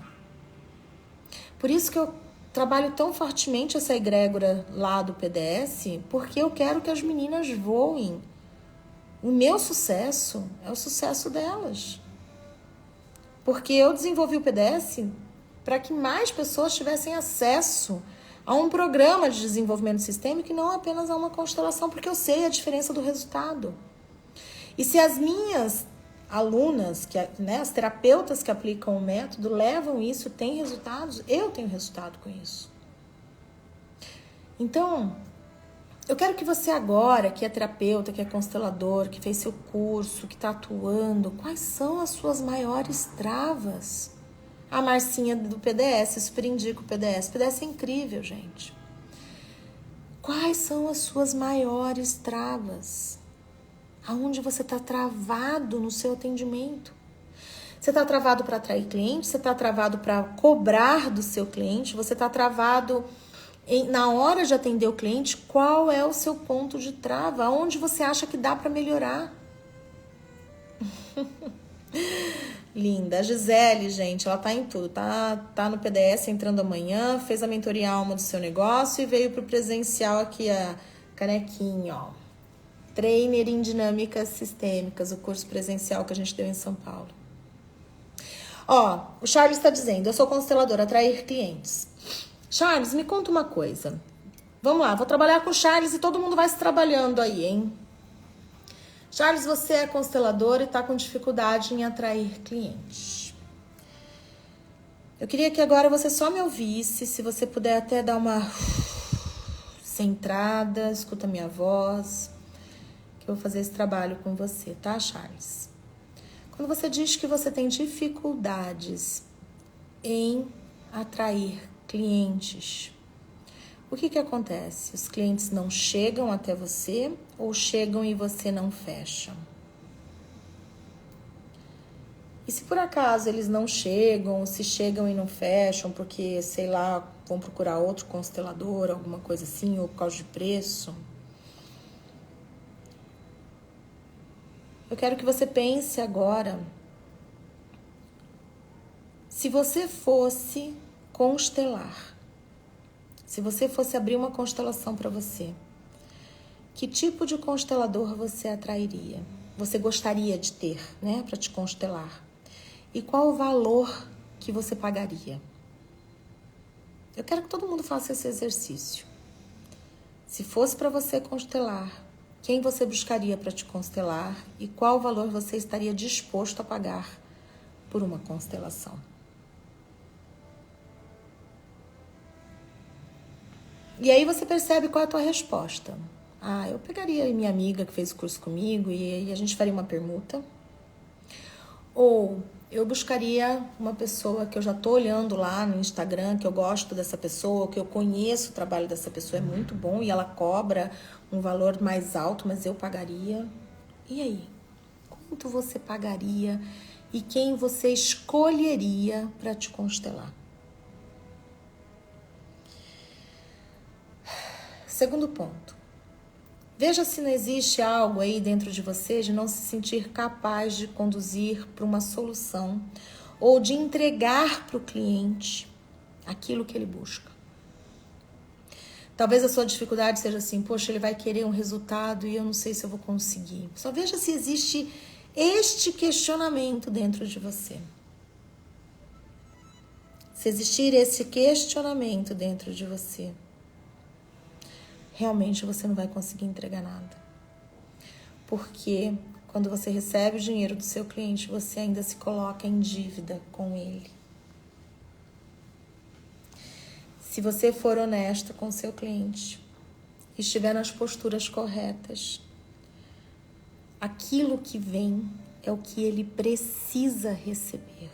Por isso que eu trabalho tão fortemente essa egrégora lá do PDS, porque eu quero que as meninas voem. O meu sucesso é o sucesso delas. Porque eu desenvolvi o PDS para que mais pessoas tivessem acesso a um programa de desenvolvimento sistêmico e não apenas a uma constelação, porque eu sei a diferença do resultado. E se as minhas alunas, as terapeutas que aplicam o método, levam isso, têm resultados, eu tenho resultado com isso. Então, eu quero que você agora, que é terapeuta, que é constelador, que fez seu curso, que está atuando, quais são as suas maiores travas? A Marcinha do PDS, super indico o PDS. O PDS é incrível, gente. Quais são as suas maiores travas? Aonde você está travado no seu atendimento? Você está travado para atrair cliente? Você está travado para cobrar do seu cliente? Você está travado na hora de atender o cliente? Qual é o seu ponto de trava? Aonde você acha que dá para melhorar? Linda. A Gisele, gente, ela tá em tudo. Tá no PDS entrando amanhã, fez a mentoria alma do seu negócio e veio pro presencial aqui a canequinha, ó. Trainer em dinâmicas sistêmicas, o curso presencial que a gente deu em São Paulo. Ó, o Charles está dizendo, eu sou constelador, atrair clientes. Charles, me conta uma coisa. Vamos lá, vou trabalhar com o Charles e todo mundo vai se trabalhando aí, hein? Charles, você é constelador e está com dificuldade em atrair clientes. Eu queria que agora você só me ouvisse, se você puder até dar uma centrada, escuta minha voz, que eu vou fazer esse trabalho com você, tá, Charles? Quando você diz que você tem dificuldades em atrair clientes, o que acontece? Os clientes não chegam até você ou chegam e você não fecha? E se por acaso eles não chegam, ou se chegam e não fecham porque, sei lá, vão procurar outro constelador, alguma coisa assim, ou por causa de preço? Eu quero que você pense agora, se você fosse constelar, se você fosse abrir uma constelação para você, que tipo de constelador você atrairia? Você gostaria de ter, né, para te constelar? E qual o valor que você pagaria? Eu quero que todo mundo faça esse exercício. Se fosse para você constelar, quem você buscaria para te constelar e qual valor você estaria disposto a pagar por uma constelação? E aí você percebe qual é a tua resposta. Ah, eu pegaria minha amiga que fez o curso comigo e a gente faria uma permuta. Ou eu buscaria uma pessoa que eu já tô olhando lá no Instagram, que eu gosto dessa pessoa, que eu conheço o trabalho dessa pessoa, é muito bom e ela cobra um valor mais alto, mas eu pagaria. E aí? Quanto você pagaria e quem você escolheria para te constelar? Segundo ponto. Veja se não existe algo aí dentro de você de não se sentir capaz de conduzir para uma solução ou de entregar para o cliente aquilo que ele busca. Talvez a sua dificuldade seja assim, poxa, ele vai querer um resultado e eu não sei se eu vou conseguir. Só veja se existe este questionamento dentro de você. Se existir esse questionamento dentro de você, realmente você não vai conseguir entregar nada. Porque quando você recebe o dinheiro do seu cliente, você ainda se coloca em dívida com ele. Se você for honesta com o seu cliente, estiver nas posturas corretas, aquilo que vem é o que ele precisa receber.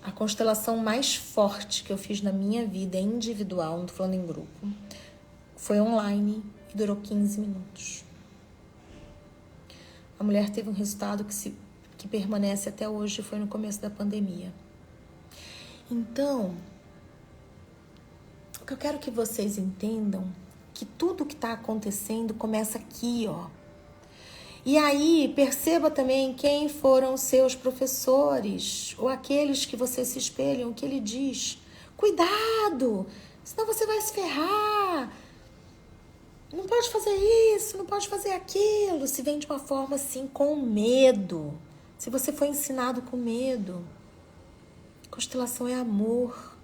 A constelação mais forte que eu fiz na minha vida individual, não estou falando em grupo, foi online e durou 15 minutos. A mulher teve um resultado que permanece até hoje, foi no começo da pandemia. Então, o que eu quero que vocês entendam, que tudo que está acontecendo começa aqui, ó. E aí, perceba também quem foram os seus professores, ou aqueles que você se espelham, que ele diz, cuidado, senão você vai se ferrar. Não pode fazer isso, não pode fazer aquilo. Se vem de uma forma assim, com medo. Se você foi ensinado com medo. Constelação é amor.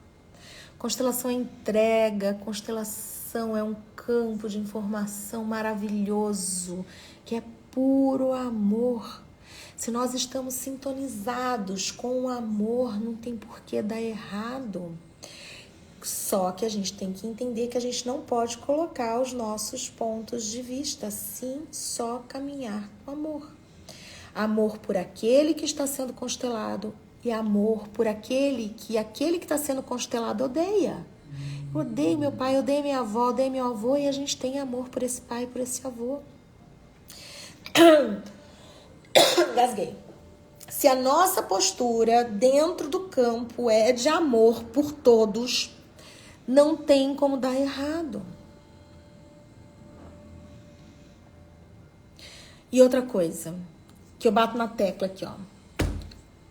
Constelação é entrega. Constelação é um campo de informação maravilhoso, que é puro amor. Se nós estamos sintonizados com o amor, não tem por que dar errado. Só que a gente tem que entender que a gente não pode colocar os nossos pontos de vista, sim, só caminhar com amor. Amor por aquele que está sendo constelado e amor por aquele que está sendo constelado odeia. Eu odeio meu pai, eu odeio minha avó, eu odeio meu avô e a gente tem amor por esse pai e por esse avô. Gasguei. Se a nossa postura dentro do campo é de amor por todos, não tem como dar errado. E outra coisa, que eu bato na tecla aqui, ó.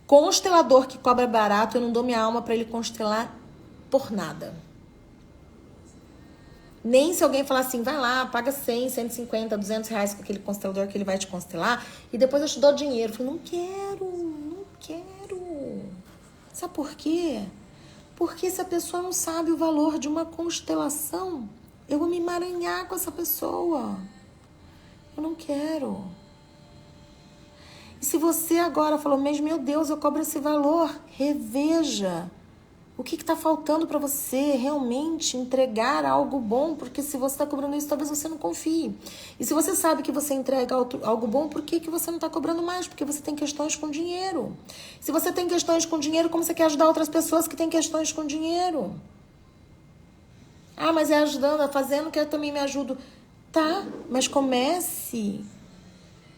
Constelador que cobra barato, eu não dou minha alma pra ele constelar por nada. Nem se alguém falar assim, vai lá, paga 100, 150, 200 reais com aquele constelador que ele vai te constelar e depois eu te dou dinheiro. Eu falo, não quero. Sabe por quê? Porque se a pessoa não sabe o valor de uma constelação, eu vou me emaranhar com essa pessoa. Eu não quero. E se você agora falou, mas meu Deus, eu cobro esse valor, reveja. O que está faltando para você realmente entregar algo bom? Porque se você está cobrando isso, talvez você não confie. E se você sabe que você entrega algo bom, por que você não está cobrando mais? Porque você tem questões com dinheiro. Se você tem questões com dinheiro, como você quer ajudar outras pessoas que têm questões com dinheiro? Ah, mas é ajudando, fazendo que eu também me ajudo. Tá, mas comece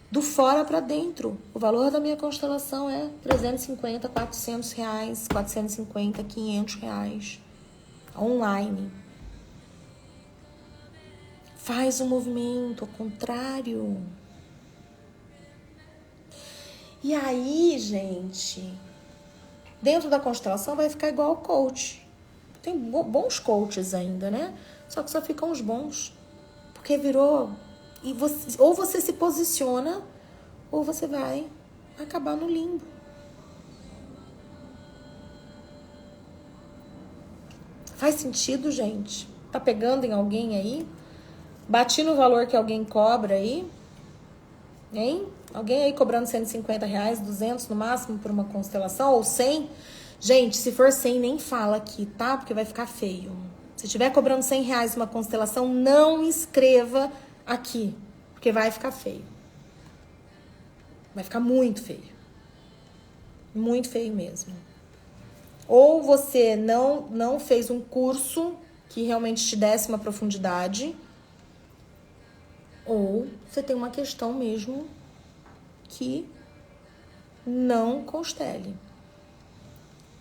do fora para dentro. O valor da minha constelação é 350, 400 reais, 450, 500 reais. Online. Faz um movimento ao contrário. E aí, gente, dentro da constelação vai ficar igual ao coach. Tem bons coaches ainda, né? Só que só ficam os bons. Porque virou... E você, ou você se posiciona, ou você vai acabar no limbo. Faz sentido, gente? Tá pegando em alguém aí? Bati no valor que alguém cobra aí? Hein? Alguém aí cobrando 150 reais, 200 no máximo por uma constelação? Ou 100? Gente, se for 100, nem fala aqui, tá? Porque vai ficar feio. Se estiver cobrando 100 reais uma constelação, não escreva aqui, porque vai ficar feio. Vai ficar muito feio. Muito feio mesmo. Ou você não fez um curso que realmente te desse uma profundidade, ou você tem uma questão mesmo que não constele.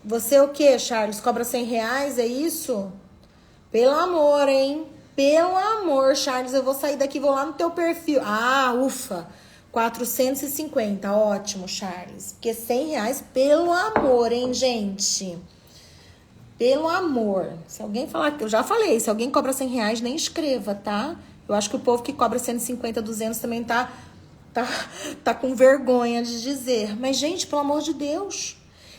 Você o quê, Charles? Cobra 100 reais, é isso? Pelo amor, hein? Pelo amor, Charles, eu vou sair daqui, vou lá no teu perfil. Ah, ufa, 450, ótimo, Charles. Porque 100 reais, pelo amor, hein, gente? Pelo amor. Se alguém falar, eu já falei, se alguém cobra 100 reais, nem escreva, tá? Eu acho que o povo que cobra 150, 200 também tá com vergonha de dizer. Mas, gente, pelo amor de Deus...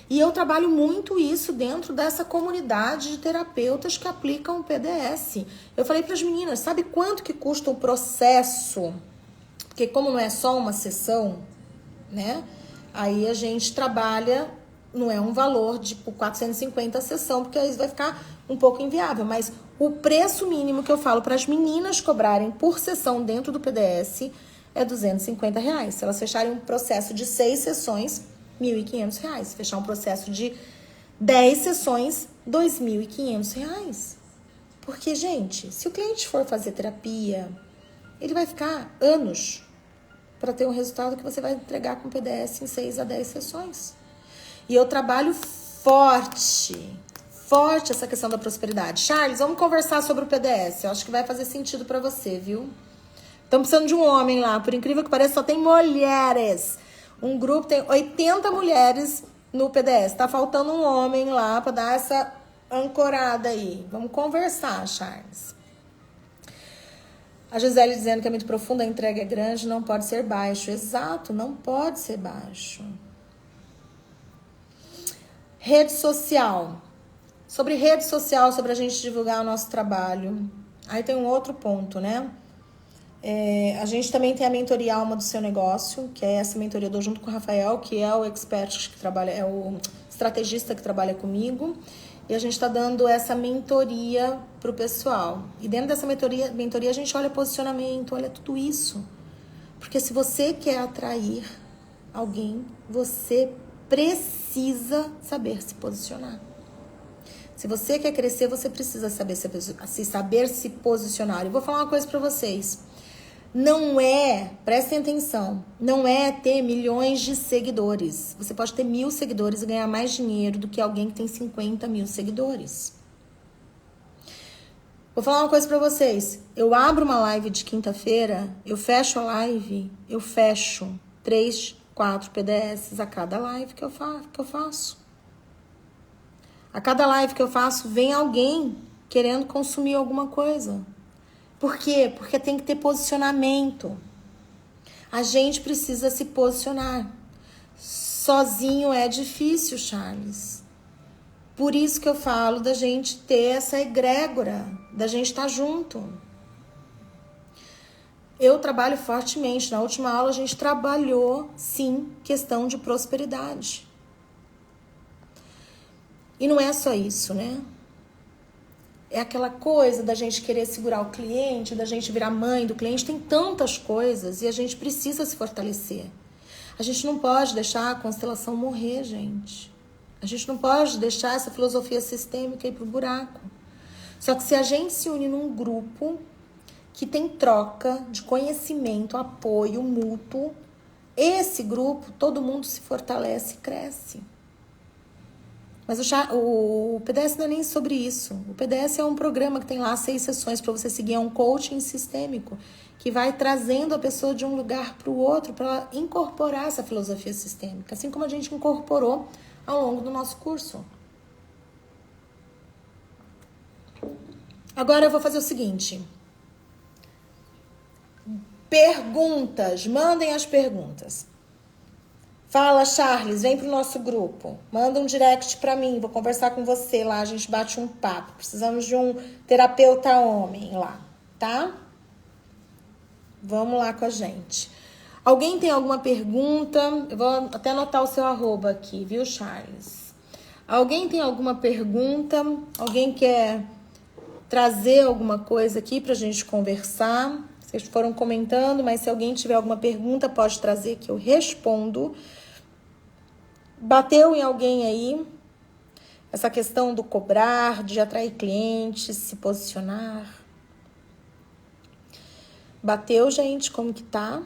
E eu trabalho muito isso dentro dessa comunidade de terapeutas que aplicam o PDS. Eu falei para as meninas, sabe quanto que custa o processo? Porque como não é só uma sessão, né? Aí a gente trabalha, não é um valor de 450 a sessão, porque aí vai ficar um pouco inviável. Mas o preço mínimo que eu falo para as meninas cobrarem por sessão dentro do PDS é 250 reais. Se elas fecharem um processo de 6 sessões... R$1.500. Fechar um processo de 10 sessões, R$2.500. Porque, gente, se o cliente for fazer terapia, ele vai ficar anos para ter um resultado que você vai entregar com PDS em 6 a 10 sessões. E eu trabalho forte essa questão da prosperidade. Charles, vamos conversar sobre o PDS. Eu acho que vai fazer sentido para você, viu? Estamos precisando de um homem lá. Por incrível que pareça, só tem mulheres. Um grupo tem 80 mulheres no PDS. Tá faltando um homem lá para dar essa ancorada aí. Vamos conversar, Charles. A Gisele dizendo que é muito profunda, a entrega é grande, não pode ser baixo. Exato, não pode ser baixo. Rede social. Sobre rede social, sobre a gente divulgar o nosso trabalho. Aí tem um outro ponto, né? A gente também tem a mentoria Alma do Seu Negócio, que é essa mentoria eu dou junto com o Rafael, que é o expert que trabalha, é o estrategista que trabalha comigo. E a gente está dando essa mentoria pro pessoal. E dentro dessa mentoria a gente olha posicionamento, olha tudo isso. Porque se você quer atrair alguém, você precisa saber se posicionar. Se você quer crescer, você precisa saber se posicionar. E vou falar uma coisa para vocês. não é, prestem atenção, não é ter milhões de seguidores. Você pode ter 1000 seguidores e ganhar mais dinheiro do que alguém que tem 50 mil seguidores. Vou falar uma coisa pra vocês. Eu abro uma live de quinta-feira, eu fecho a live, eu fecho 3, 4 PDS a cada live que eu faço. A cada live que eu faço, vem alguém querendo consumir alguma coisa. Por quê? Porque tem que ter posicionamento. A gente precisa se posicionar. Sozinho é difícil, Charles. Por isso que eu falo da gente ter essa egrégora, da gente estar junto. Eu trabalho fortemente. Na última aula a gente trabalhou, sim, questão de prosperidade. E não é só isso, né? É aquela coisa da gente querer segurar o cliente, da gente virar mãe do cliente. Tem tantas coisas e a gente precisa se fortalecer. A gente não pode deixar a constelação morrer, gente. A gente não pode deixar essa filosofia sistêmica ir pro buraco. Só que se a gente se une num grupo que tem troca de conhecimento, apoio mútuo, esse grupo, todo mundo se fortalece e cresce. Mas o PDS não é nem sobre isso. O PDS é um programa que tem lá 6 sessões para você seguir. É um coaching sistêmico que vai trazendo a pessoa de um lugar para o outro para ela incorporar essa filosofia sistêmica. Assim como a gente incorporou ao longo do nosso curso. Agora eu vou fazer o seguinte. Perguntas. Mandem as perguntas. Fala, Charles, vem pro nosso grupo. Manda um direct pra mim, vou conversar com você lá, a gente bate um papo. Precisamos de um terapeuta homem lá, tá? Vamos lá com a gente. Alguém tem alguma pergunta? Eu vou até anotar o seu arroba aqui, viu, Charles? Alguém tem alguma pergunta? Alguém quer trazer alguma coisa aqui pra gente conversar? Vocês foram comentando, mas se alguém tiver alguma pergunta, pode trazer que eu respondo. Bateu em alguém aí essa questão do cobrar, de atrair clientes, se posicionar? Bateu, gente? Como que tá?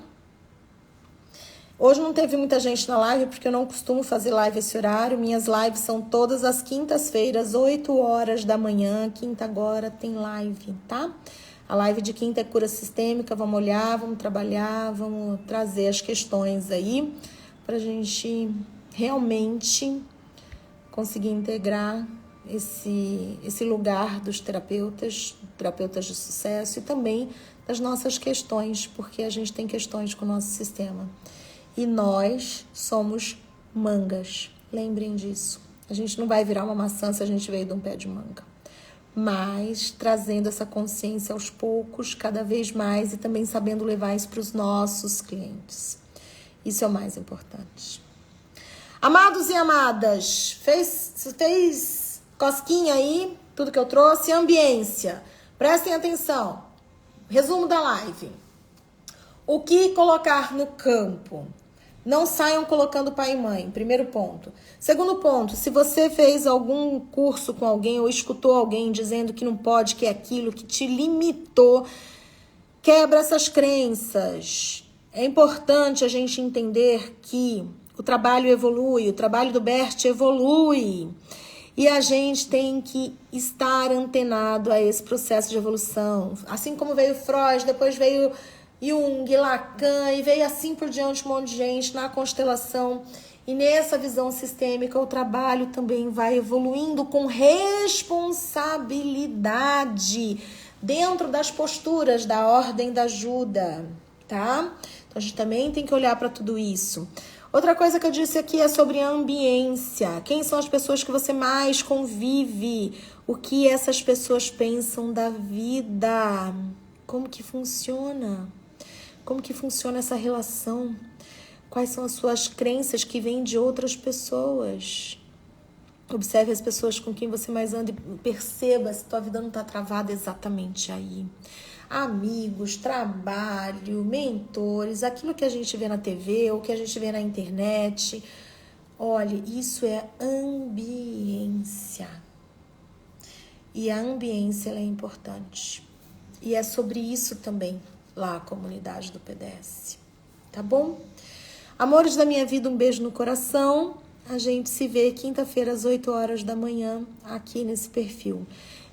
Hoje não teve muita gente na live, porque eu não costumo fazer live esse horário. Minhas lives são todas as quintas-feiras, 8 horas da manhã. Quinta agora tem live, tá? A live de quinta é cura sistêmica. Vamos olhar, vamos trabalhar, vamos trazer as questões aí pra gente realmente conseguir integrar esse lugar dos terapeutas de sucesso e também das nossas questões, porque a gente tem questões com o nosso sistema. E nós somos mangas, lembrem disso. A gente não vai virar uma maçã se a gente veio de um pé de manga. Mas trazendo essa consciência aos poucos, cada vez mais, e também sabendo levar isso para os nossos clientes. Isso é o mais importante. Amados e amadas, fez cosquinha aí, tudo que eu trouxe? Ambiência. Prestem atenção. Resumo da live. O que colocar no campo? Não saiam colocando pai e mãe, primeiro ponto. Segundo ponto, se você fez algum curso com alguém ou escutou alguém dizendo que não pode, que é aquilo, que te limitou, quebra essas crenças. É importante a gente entender que o trabalho evolui, o trabalho do Bert evolui. E a gente tem que estar antenado a esse processo de evolução. Assim como veio Freud, depois veio Jung, Lacan, e veio assim por diante um monte de gente na constelação. E nessa visão sistêmica, o trabalho também vai evoluindo com responsabilidade dentro das posturas da ordem da ajuda, tá? Então, a gente também tem que olhar para tudo isso. Outra coisa que eu disse aqui é sobre a ambiência. Quem são as pessoas que você mais convive? O que essas pessoas pensam da vida? Como que funciona? Como que funciona essa relação? Quais são as suas crenças que vêm de outras pessoas? Observe as pessoas com quem você mais anda e perceba se tua vida não está travada exatamente aí. Amigos, trabalho, mentores, aquilo que a gente vê na TV ou que a gente vê na internet. Olha, isso é ambiência. E a ambiência ela é importante. E é sobre isso também lá a comunidade do PDS. Tá bom? Amores da minha vida, um beijo no coração. A gente se vê quinta-feira às 8 horas da manhã aqui nesse perfil.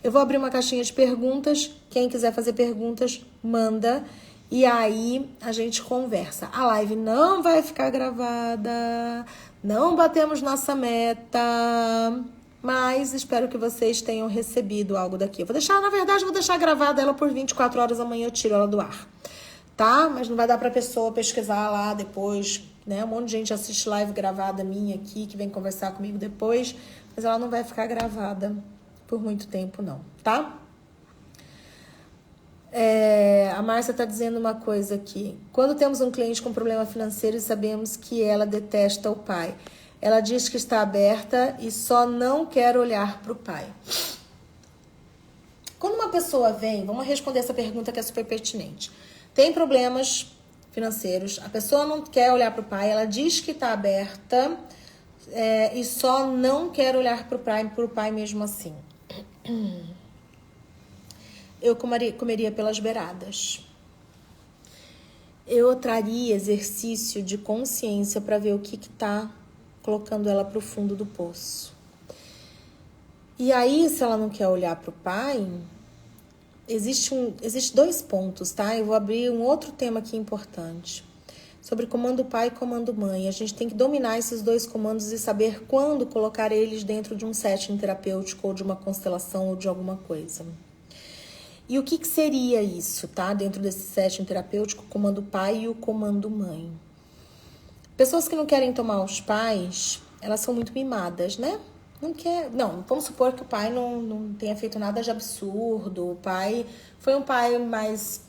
Eu vou abrir uma caixinha de perguntas. Quem quiser fazer perguntas, manda. E aí a gente conversa. A live não vai ficar gravada. Não batemos nossa meta. Mas espero que vocês tenham recebido algo daqui. Eu vou deixar, na verdade, vou deixar gravada ela por 24 horas. Amanhã eu tiro ela do ar. Tá? Mas não vai dar pra pessoa pesquisar lá depois, né? Um monte de gente assiste live gravada minha aqui, que vem conversar comigo depois. Mas ela não vai ficar gravada por muito tempo, não. Tá? A Márcia tá dizendo uma coisa aqui. Quando temos um cliente com problema financeiro e sabemos que ela detesta o pai, ela diz que está aberta e só não quer olhar para o pai. Quando uma pessoa vem, vamos responder essa pergunta que é super pertinente. Tem problemas financeiros, a pessoa não quer olhar para o pai, ela diz que está aberta e só não quer olhar para o pai mesmo assim. Eu comeria pelas beiradas. Eu traria exercício de consciência para ver o que está colocando ela para o fundo do poço. E aí, se ela não quer olhar para o pai, existe 2 pontos, tá? Eu vou abrir um outro tema aqui importante. Sobre comando pai e comando mãe. A gente tem que dominar esses 2 comandos e saber quando colocar eles dentro de um setting terapêutico ou de uma constelação ou de alguma coisa. E o que seria isso, tá? Dentro desse setting terapêutico, o comando pai e o comando mãe. Pessoas que não querem tomar os pais, elas são muito mimadas, né? Não, vamos supor que o pai não tenha feito nada de absurdo. O pai foi um pai mais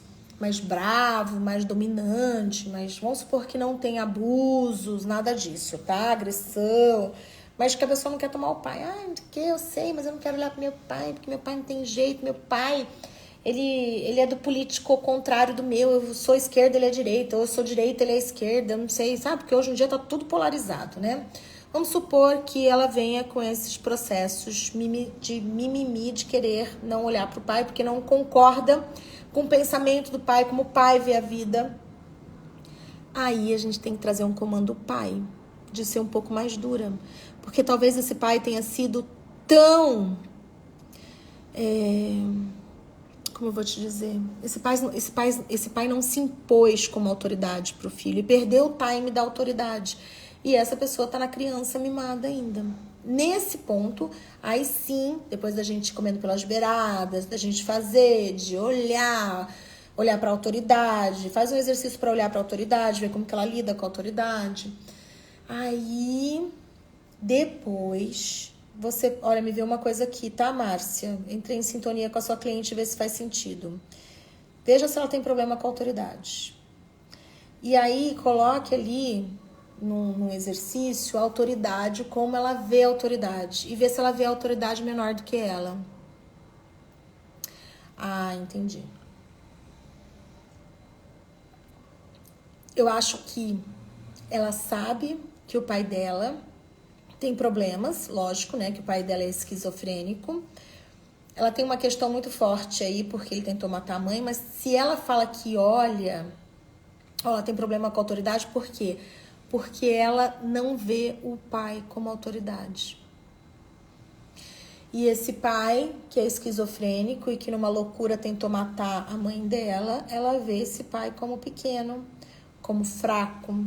bravo, mais dominante, mas vamos supor que não tem abusos, nada disso, tá? Agressão. Mas que a pessoa não quer tomar o pai. Que eu sei, mas eu não quero olhar pro meu pai, porque meu pai não tem jeito. Meu pai, ele é do político contrário do meu. Eu sou esquerda, ele é direita. Ou eu sou direita, ele é esquerda. Eu não sei, sabe? Porque hoje em dia tá tudo polarizado, né? Vamos supor que ela venha com esses processos de mimimi, de querer não olhar pro pai, porque não concorda com o pensamento do pai, como o pai vê a vida. Aí a gente tem que trazer um comando pai, de ser um pouco mais dura. Porque talvez esse pai tenha sido tão... como eu vou te dizer? Esse pai não se impôs como autoridade pro filho e perdeu o time da autoridade. E essa pessoa tá na criança mimada ainda. Nesse ponto, aí sim, depois da gente comendo pelas beiradas, da gente fazer, de olhar para a autoridade, faz um exercício para olhar para a autoridade, ver como que ela lida com a autoridade. Aí, depois, você... Olha, me vê uma coisa aqui, tá, Márcia? Entrei em sintonia com a sua cliente e vê se faz sentido. Veja se ela tem problema com a autoridade. E aí, coloque ali... Num exercício, a autoridade, como ela vê a autoridade. E ver se ela vê a autoridade menor do que ela. Entendi. Eu acho que ela sabe que o pai dela tem problemas, lógico, né? Que o pai dela é esquizofrênico. Ela tem uma questão muito forte aí, porque ele tentou matar a mãe. Mas se ela fala que, olha, ela tem problema com a autoridade, por quê? Porque ela não vê o pai como autoridade. E esse pai, que é esquizofrênico e que numa loucura tentou matar a mãe dela, ela vê esse pai como pequeno, como fraco.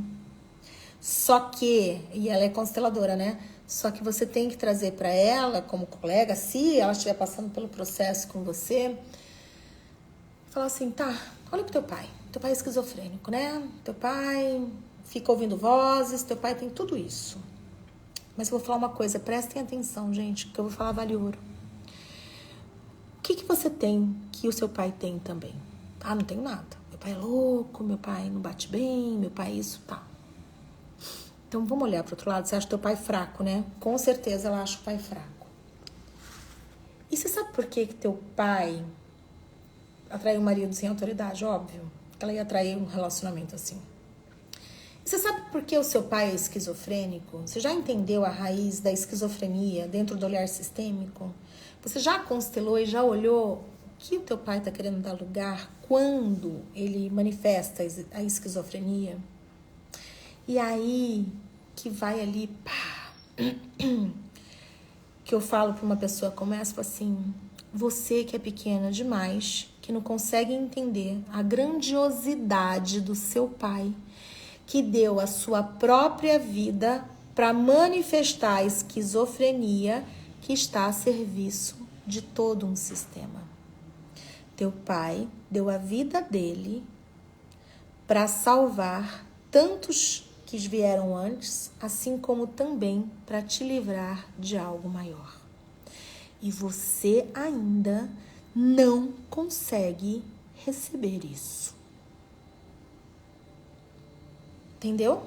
Só que, e ela é consteladora, né? Só que você tem que trazer para ela, como colega, se ela estiver passando pelo processo com você, falar assim, tá, olha pro teu pai. Teu pai é esquizofrênico, né? Teu pai... fica ouvindo vozes, teu pai tem tudo isso. Mas eu vou falar uma coisa, prestem atenção, gente, que eu vou falar vale ouro. O que você tem que o seu pai tem também? Não tenho nada. Meu pai é louco, meu pai não bate bem, meu pai isso, tá. Então vamos olhar pro outro lado. Você acha teu pai fraco, né? Com certeza ela acha o pai fraco. E você sabe por que teu pai atraiu um marido sem autoridade? Óbvio. Ela ia atrair um relacionamento assim. Você sabe por que o seu pai é esquizofrênico? Você já entendeu a raiz da esquizofrenia dentro do olhar sistêmico? Você já constelou e já olhou que o teu pai está querendo dar lugar quando ele manifesta a esquizofrenia. E aí que vai ali, pá, que eu falo para uma pessoa, começa assim, você que é pequena demais, que não consegue entender a grandiosidade do seu pai, que deu a sua própria vida para manifestar a esquizofrenia que está a serviço de todo um sistema. Teu pai deu a vida dele para salvar tantos que vieram antes, assim como também para te livrar de algo maior. E você ainda não consegue receber isso. Entendeu?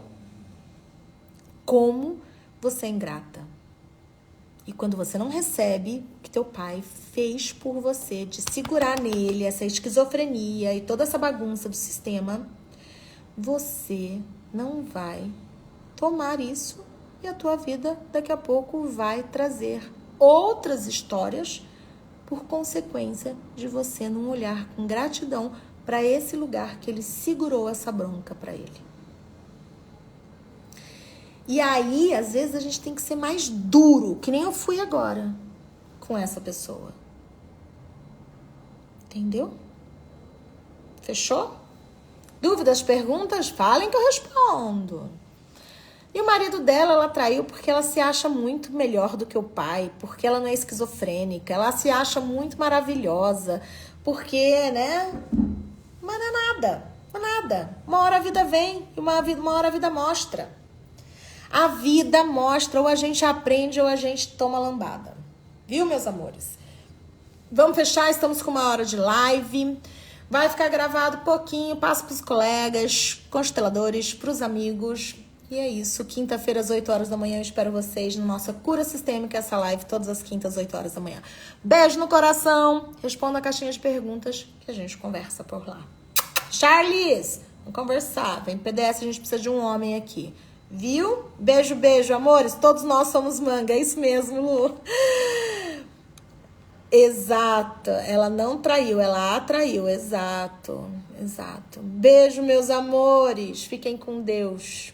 Como você é ingrata. E quando você não recebe o que teu pai fez por você, de segurar nele essa esquizofrenia e toda essa bagunça do sistema, você não vai tomar isso e a tua vida daqui a pouco vai trazer outras histórias por consequência de você não olhar com gratidão para esse lugar que ele segurou essa bronca para ele. E aí, às vezes, a gente tem que ser mais duro, que nem eu fui agora com essa pessoa. Entendeu? Fechou? Dúvidas, perguntas? Falem que eu respondo. E o marido dela, ela traiu porque ela se acha muito melhor do que o pai, porque ela não é esquizofrênica, ela se acha muito maravilhosa, porque, né? Mas não é nada, não é nada. Uma hora a vida vem e uma hora a vida mostra. A vida mostra, ou a gente aprende ou a gente toma lambada. Viu, meus amores? Vamos fechar, estamos com 1 hora de live. Vai ficar gravado pouquinho, passa para os colegas, consteladores, para os amigos. E é isso, quinta-feira às 8 horas da manhã eu espero vocês na nossa Cura Sistêmica, essa live todas as quintas às 8 horas da manhã. Beijo no coração, responda a caixinha de perguntas que a gente conversa por lá. Charles, vamos conversar, vem PDS, a gente precisa de um homem aqui. Viu? Beijo, beijo, amores. Todos nós somos manga, é isso mesmo, Lu. Exato, ela não traiu, ela atraiu, exato, exato. Beijo, meus amores, fiquem com Deus.